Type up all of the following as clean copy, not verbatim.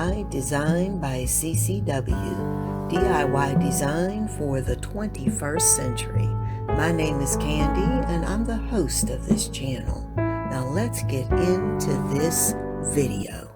DIY Design by CCW. DIY design for the 21st century. My name is Candy and I'm the host of this channel. Now let's get into this video.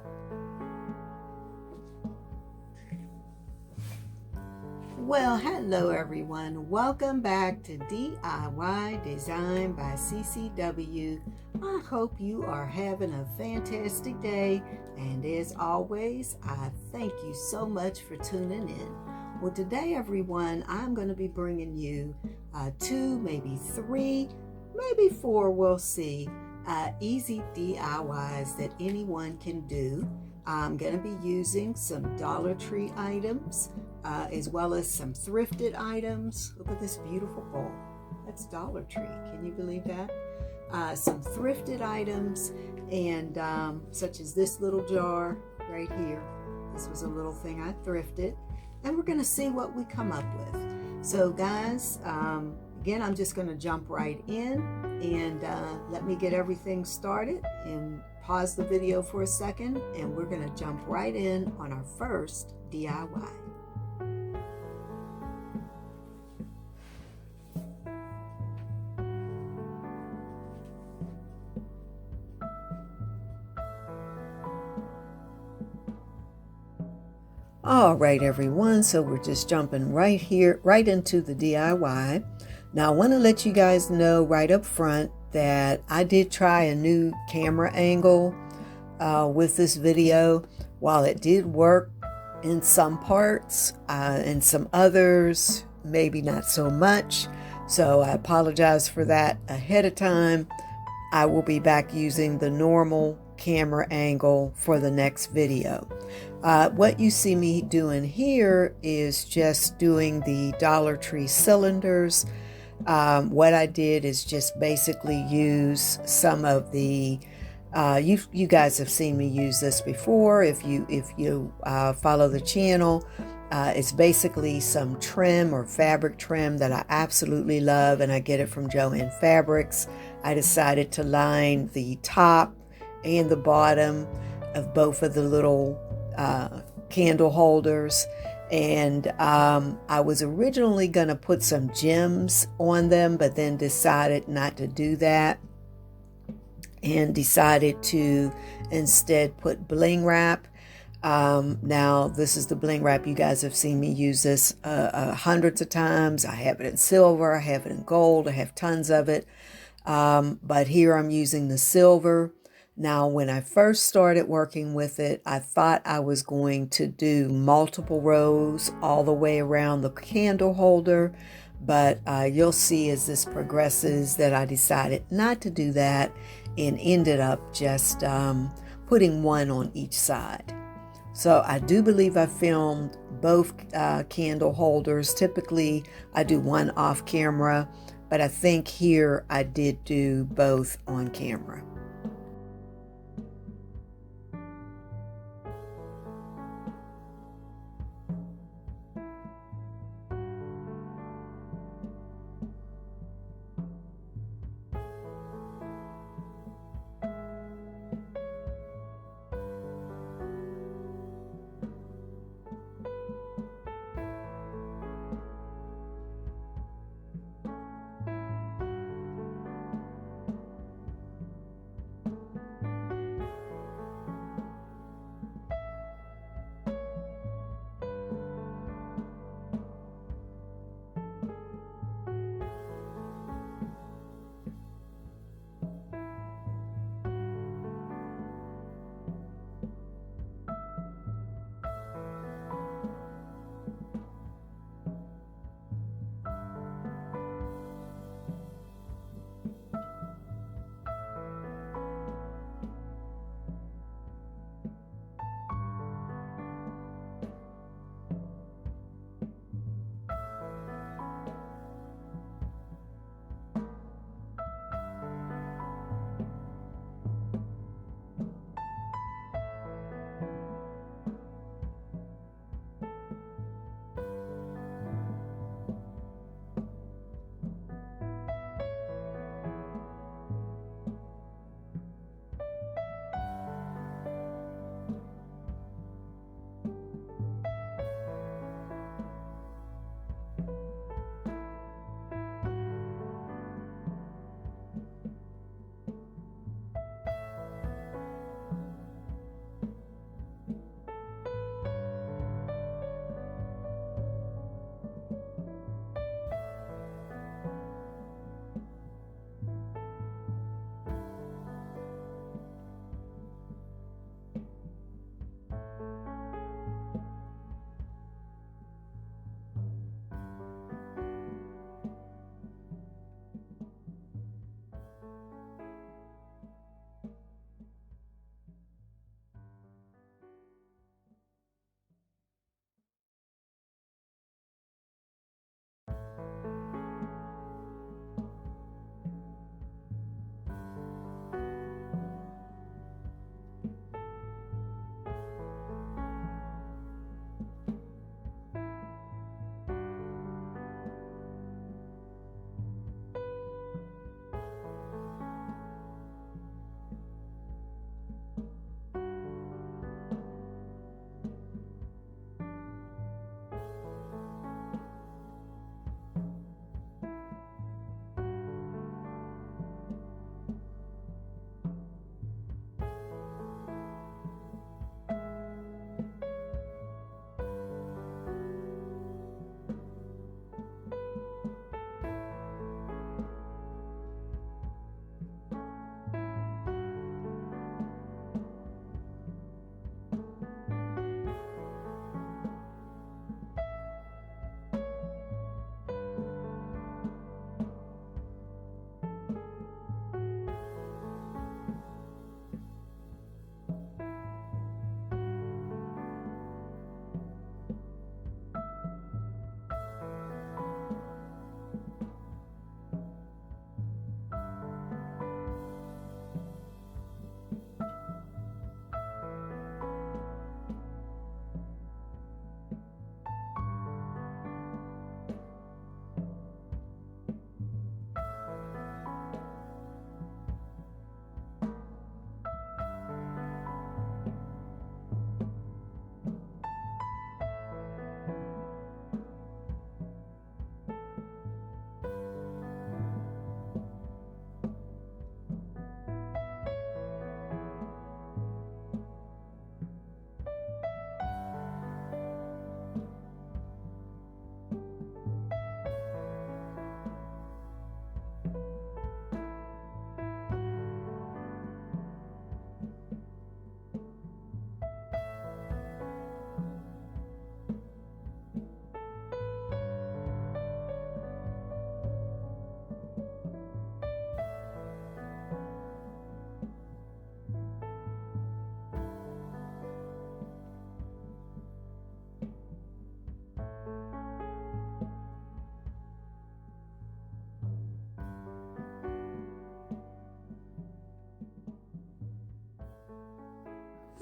Well, hello everyone. Welcome back to DIY Design by CCW. I hope you are having a fantastic day, and as always, I thank you so much for tuning in. Well, today everyone, I'm going to be bringing you 2, maybe 3, maybe 4, we'll see, easy DIYs that anyone can do. I'm going to be using some DollarTree items, as well as some thrifted items. Look at this beautiful bowl. That's DollarTree. Can you believe that? Some thrifted items, and such as this little jar right here. This was a little thing I thrifted, and we're going to see what we come up with. So guys, again, I'm just going to jump right in and let me get everything started and pause the video for a second, and we're going to jump right in on our first DIY. All right, everyone, so we're just jumping right into the DIY. Now, I want to let you guys know right up front that I did try a new camera angle with this video. While it did work in some parts, and some others, maybe not so much. So I apologize for that ahead of time. I will be back using the normal camera angle for the next video. What you see me doing here is just doing the DollarTree cylinders. What I did is just basically use some of the you guys have seen me use this before. If you follow the channel, it's basically some trim or fabric trim that I absolutely love, and I get it from Joann Fabrics. I decided to line the top and the bottom of both of the little candle holders, and I was originally going to put some gems on them, but then decided not to do that and decided to instead put Bling Wrap. Now this is the Bling Wrap. You guys have seen me use this hundreds of times. I have it in silver, I have it in gold, I have tons of it, but here I'm using the silver. Now, when I first started working with it, I thought I was going to do multiple rows all the way around the candle holder, but you'll see as this progresses that I decided not to do that and ended up just putting one on each side. So I do believe I filmed both candle holders. Typically, I do one off camera, but I think here I did do both on camera.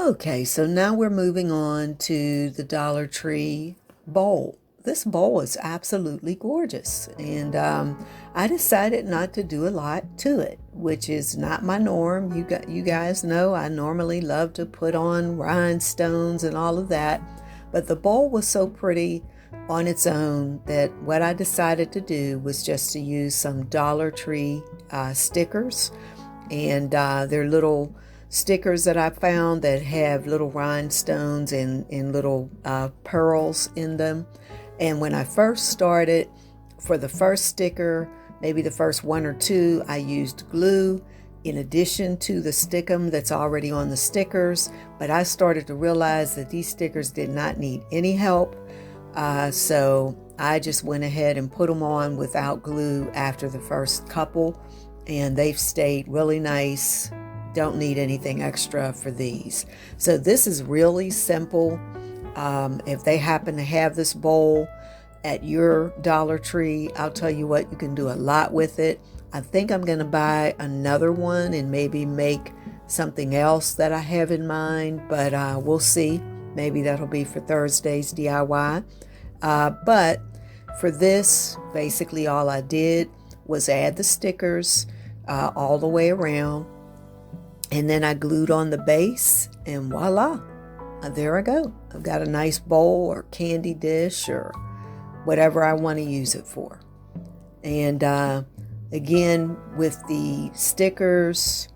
Okay, so now we're moving on to the Dollar Tree bowl. This bowl is absolutely gorgeous, and I decided not to do a lot to it, which is not my norm. You guys know I normally love to put on rhinestones and all of that, but the bowl was so pretty on its own that what I decided to do was just to use some Dollar Tree stickers, and they're little stickers that I found that have little rhinestones and little pearls in them. And when I first started, for the first sticker, maybe the first one or two, I used glue in addition to the stickum that's already on the stickers. But I started to realize that these stickers did not need any help. So I just went ahead and put them on without glue after the first couple. And they've stayed really nice. Don't need anything extra for these. So this is really simple. If they happen to have this bowl at your Dollar Tree, I'll tell you what, you can do a lot with it. I think I'm going to buy another one and maybe make something else that I have in mind, but we'll see. Maybe that'll be for Thursday's DIY. But for this, basically all I did was add the stickers all the way around. And then I glued on the base, and voila, there I go. I've got a nice bowl or candy dish or whatever I want to use it for. And again, with the stickers,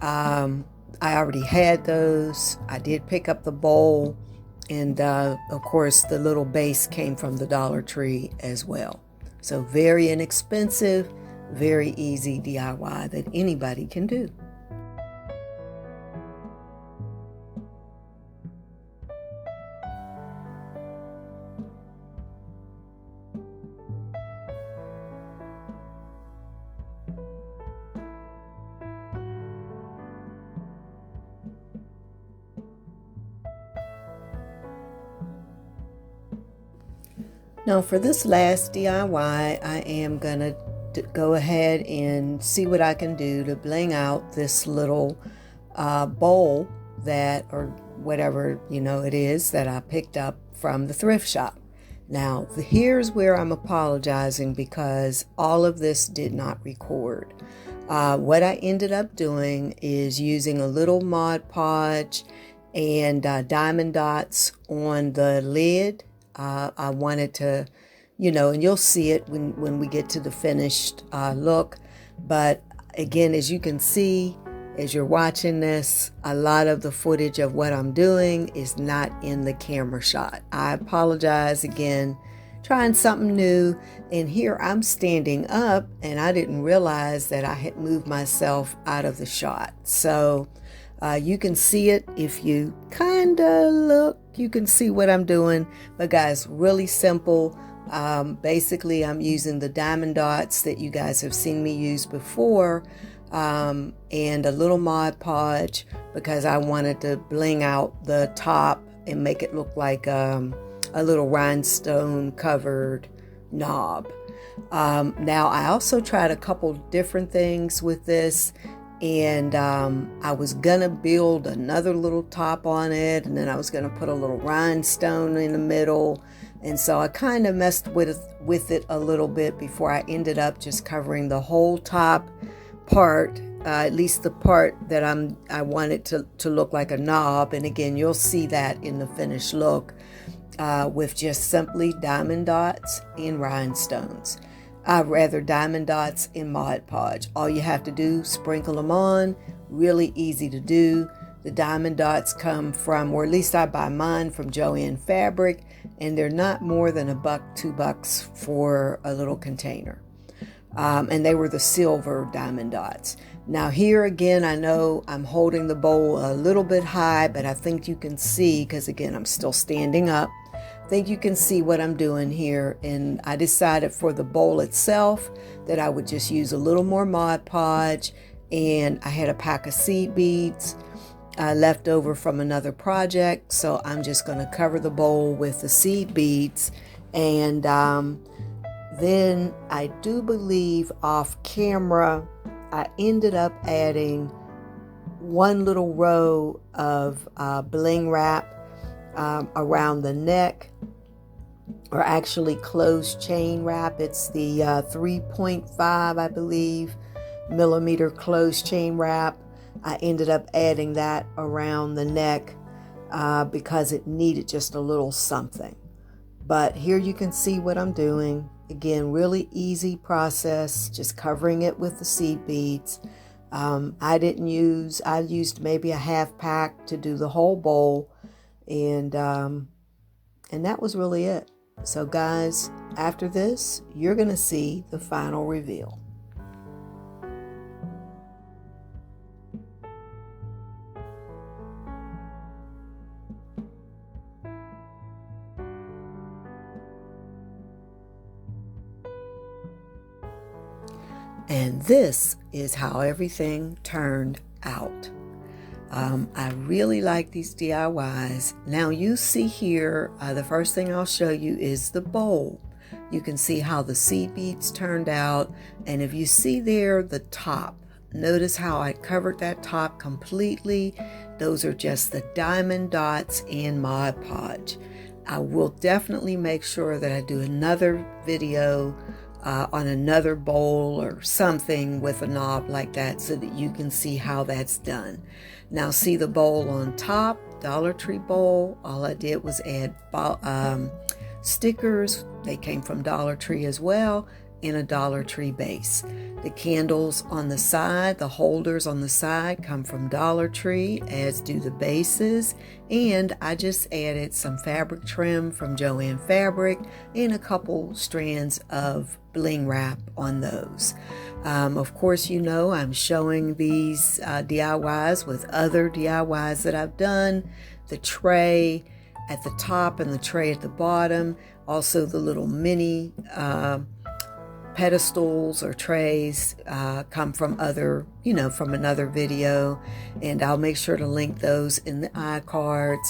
I already had those. I did pick up the bowl, and of course the little base came from the Dollar Tree as well. So very inexpensive, very easy DIY that anybody can do. Now for this last DIY, I am going to go ahead and see what I can do to bling out this little bowl that, or whatever, it is that I picked up from the thrift shop. Now here's where I'm apologizing because all of this did not record. What I ended up doing is using a little Mod Podge and diamond dots on the lid. I wanted to, and you'll see it when we get to the finished look. But again, as you can see, as you're watching this, a lot of the footage of what I'm doing is not in the camera shot. I apologize again, trying something new. And here I'm standing up and I didn't realize that I had moved myself out of the shot. So you can see it if you kind of look, you can see what I'm doing. But guys, really simple. Basically, I'm using the diamond dots that you guys have seen me use before, and a little Mod Podge because I wanted to bling out the top and make it look like a little rhinestone covered knob. Now, I also tried a couple different things with this. And I was gonna build another little top on it, and then I was gonna put a little rhinestone in the middle, and so I kind of messed with it a little bit before I ended up just covering the whole top part, at least the part that I wanted to look like a knob. And again, you'll see that in the finished look with just simply diamond dots and rhinestones. Rather diamond dots in Mod Podge. All you have to do, sprinkle them on, really easy to do. The diamond dots come from, or at least I buy mine from Joann Fabric, and they're not more than $1, $2 for a little container. And they were the silver diamond dots. Now here again, I know I'm holding the bowl a little bit high, but I think you can see, because again, I'm still standing up. I think you can see what I'm doing here, and I decided for the bowl itself that I would just use a little more Mod Podge, and I had a pack of seed beads left over from another project, so I'm just going to cover the bowl with the seed beads. And then I do believe off camera I ended up adding one little row of Bling Wrap around the neck, or actually closed chain wrap. It's the 3.5, I believe, millimeter closed chain wrap. I ended up adding that around the neck because it needed just a little something. But here you can see what I'm doing. Again, really easy process, just covering it with the seed beads. I used maybe a half pack to do the whole bowl, and that was really it. So guys, after this, you're gonna see the final reveal. And this is how everything turned out. I really like these DIYs. Now you see here, the first thing I'll show you is the bowl. You can see how the seed beads turned out. And if you see there the top, notice how I covered that top completely. Those are just the diamond dots in Mod Podge. I will definitely make sure that I do another video on another bowl or something with a knob like that so that you can see how that's done. Now see the bowl on top, DollarTree bowl. All I did was add stickers. They came from DollarTree as well, in a DollarTree base. The candles on the side, the holders on the side, come from DollarTree, as do the bases. And I just added some fabric trim from Joann Fabric and a couple strands of Bling Wrap on those. Of course, you know I'm showing these DIYs with other DIYs that I've done. The tray at the top and the tray at the bottom. Also the little mini pedestals or trays come from other, from another video, and I'll make sure to link those in the iCards.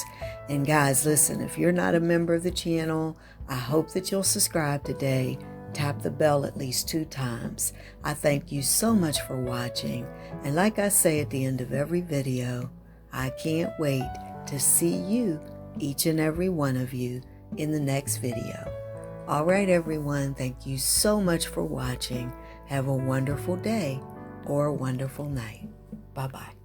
And guys, listen, if you're not a member of the channel, I hope that you'll subscribe today. Tap the bell at least 2 times. I thank you so much for watching, and like I say at the end of every video, I can't wait to see you, each and every one of you, in the next video. All right, everyone, thank you so much for watching. Have a wonderful day or a wonderful night. Bye-bye.